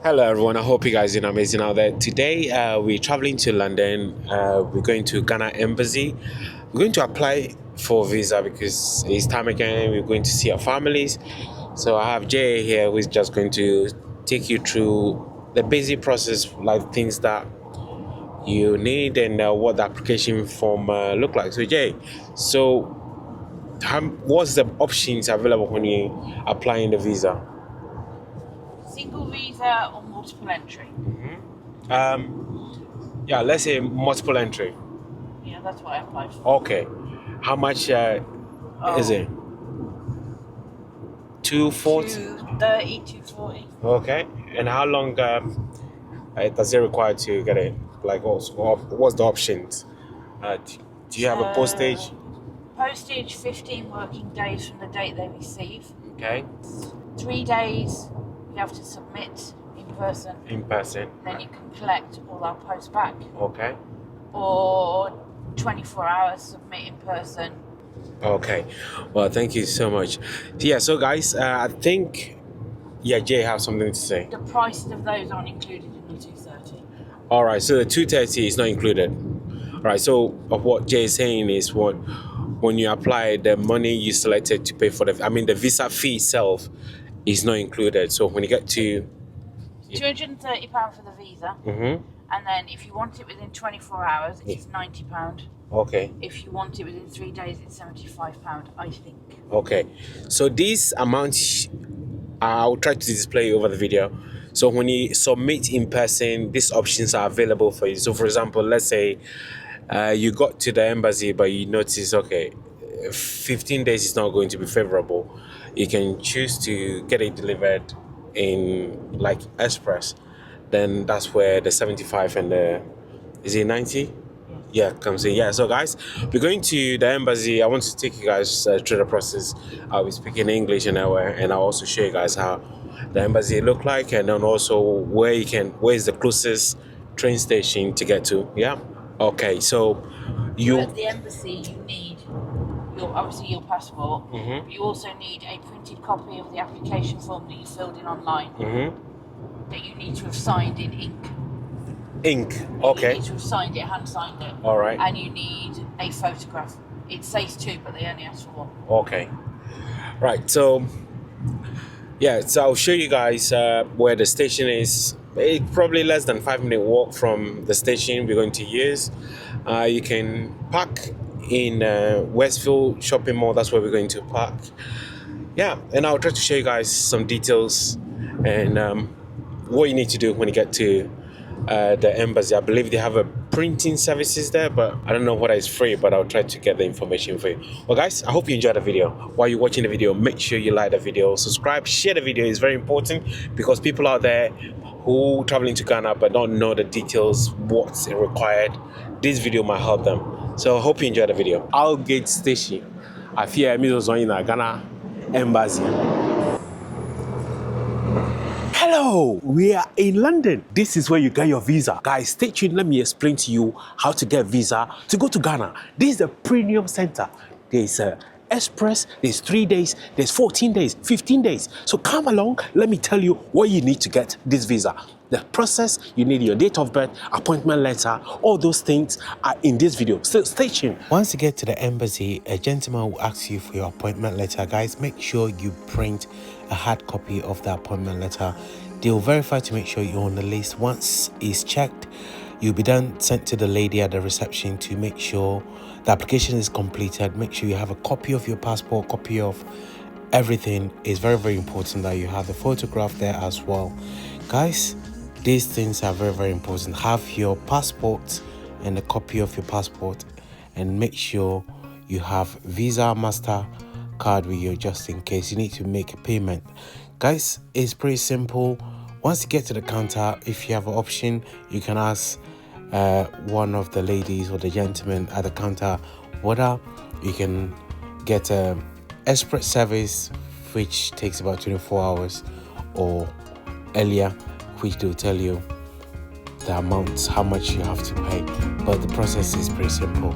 Hello everyone, I hope you guys are doing amazing out there. Today we're traveling to London. We're going to Ghana Embassy. We're going to apply for visa because it's time again. We're going to see our families. So I have Jay here who is just going to take you through the basic process, like things that you need and what the application form look like. So Jay, what's the options available when you applying the visa? Single visa or multiple entry? Yeah, let's say multiple entry. Yeah, that's what I applied for. Okay. How much is it? 240? 230, 240. Okay. And how long does it require to get it? Like, what's the options? Do you have a postage? Postage, 15 working days from the date they receive. Okay. 3 days you have to submit in person. In person. Then you can collect all our post back. Okay. Or 24 hours submit in person. Okay. Well, thank you so much. Yeah, so guys, I think, Jay has something to say. The prices of those aren't included in the 230. All right, so the 230 is not included. All right, so what Jay is saying is when you apply, the money you selected to pay for the visa fee itself is not included. So when you get to £230 for the visa. And then if you want it within 24 hours, it's £90. Okay. If you want it within 3 days, it's £75, I think. Okay. So these amounts, I'll try to display over the video. So when you submit in person, these options are available for you. So for example, let's say you got to the embassy, but you notice, okay, 15 days is not going to be favorable. You can choose to get it delivered in like express. Then that's where the 75 and is it 90? Yeah, comes in. Yeah, so guys, we're going to the embassy. I want to take you guys through the process. I'll be speaking English and I'll also show you guys how the embassy look like, and then also where is the closest train station to get to. Yeah. Okay, so at the embassy you need your passport. But you also need a printed copy of the application form that you filled in online. That you need to have signed in ink. Okay. You need to have signed it, hand signed it. All right. And you need a photograph. It says 2, but they only ask for 1. Okay. Right. So I'll show you guys where the station is. It's probably less than 5-minute walk from the station we're going to use. You can park in Westfield Shopping Mall. That's where we're going to park. Yeah, and I'll try to show you guys some details and what you need to do when you get to the embassy. I believe they have a printing services there, but I don't know whether it's free, but I'll try to get the information for you. Well guys, I hope you enjoyed the video. While you're watching the video, make sure you like the video, subscribe, share the video. It's very important because people out there who traveling to Ghana but don't know the details, what's required, this video might help them. So I hope you enjoyed the video. Gate Station. I fear I'm in Ghana Embassy. Hello, we are in London. This is where you get your visa. Guys, stay tuned. Let me explain to you how to get visa to go to Ghana. This is the premium center. There's express, there's 3 days, there's 14 days, 15 days. So come along, let me tell you what you need to get this visa. The process, you need your date of birth, appointment letter, all those things are in this video. So stay tuned. Once you get to the embassy, a gentleman will ask you for your appointment letter. Guys, make sure you print a hard copy of the appointment letter. They'll verify to make sure you're on the list. Once it's checked, you'll be then sent to the lady at the reception to make sure the application is completed. Make sure you have a copy of your passport, copy of everything. It's very, very important that you have the photograph there as well. Guys, these things are very, very important. Have your passport and a copy of your passport, and make sure you have Visa, Master card with you just in case you need to make a payment. Guys, it's pretty simple. Once you get to the counter, if you have an option, you can ask one of the ladies or the gentleman at the counter whether you can get a express service, which takes about 24 hours, or earlier, which they'll tell you the amount, how much you have to pay. But the process is pretty simple.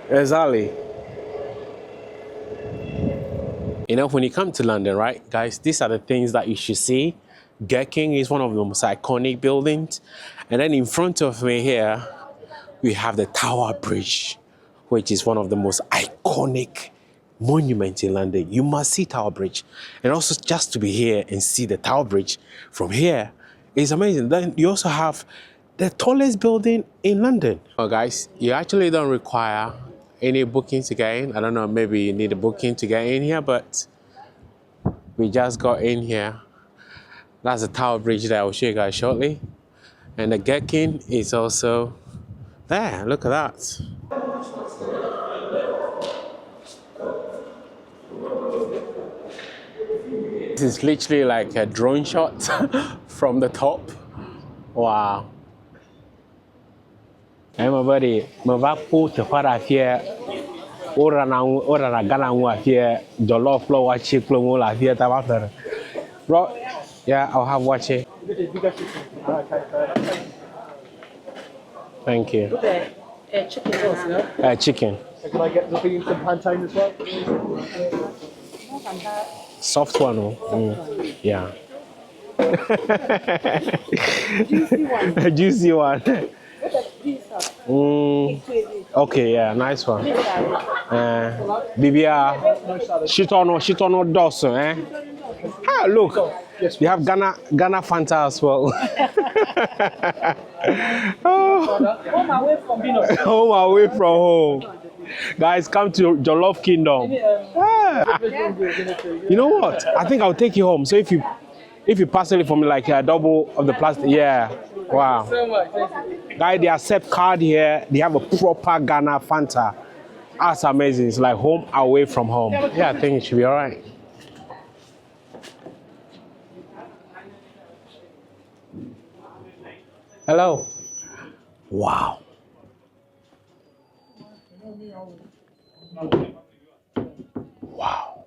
Exactly. You know, when you come to London, right, guys, these are the things that you should see. King is one of the most iconic buildings. And then in front of me here, we have the Tower Bridge, which is one of the most iconic monuments in London. You must see Tower Bridge. And also just to be here and see the Tower Bridge from here is amazing. Then you also have the tallest building in London. Well, guys, you actually don't require any booking to get in. I don't know, maybe you need a booking to get in here, but we just got in here. That's the Tower Bridge that I will show you guys shortly. And the King is also there. Look at that. This is literally like a drone shot from the top. Wow. Hey, my buddy, my put the far here. Ora na Ghana wa here. Jollof flour chicken flour la here tabafter. Bro, yeah, I'll have watch it. Thank you. Chicken. Chicken. Can I get the beans and plantain as well? Soft one, oh. Yeah. Juicy one. Okay, yeah, nice one. Bibia, shitono doso, eh? Ah, look, we have Ghana Fanta as well. Home away from home. Guys, come to Jollof Kingdom. Ah. You know what? I think I'll take you home. So if you parcel it for me like a double of the plastic, yeah. Wow. Guys, they accept card here. They have a proper Ghana Fanta. That's amazing. It's like home away from home. Yeah, I think it should be all right. Hello. Wow. Wow.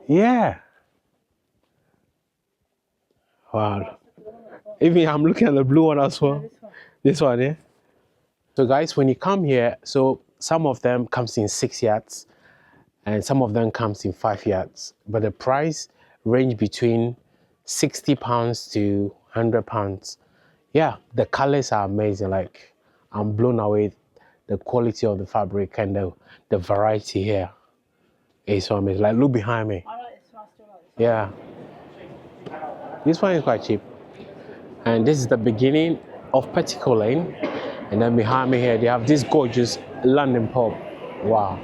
Yeah. Wow. Even I'm looking at the blue one as well. This one, yeah. So guys, when you come here, so some of them comes in 6 yards and some of them comes in 5 yards. But the price range between £60 to £100. Yeah, the colors are amazing. Like, I'm blown away. The quality of the fabric and the variety here is so amazing. Like, look behind me. Yeah. This one is quite cheap. And this is the beginning of Petticoat Lane. And then behind me here, they have this gorgeous London pub. Wow.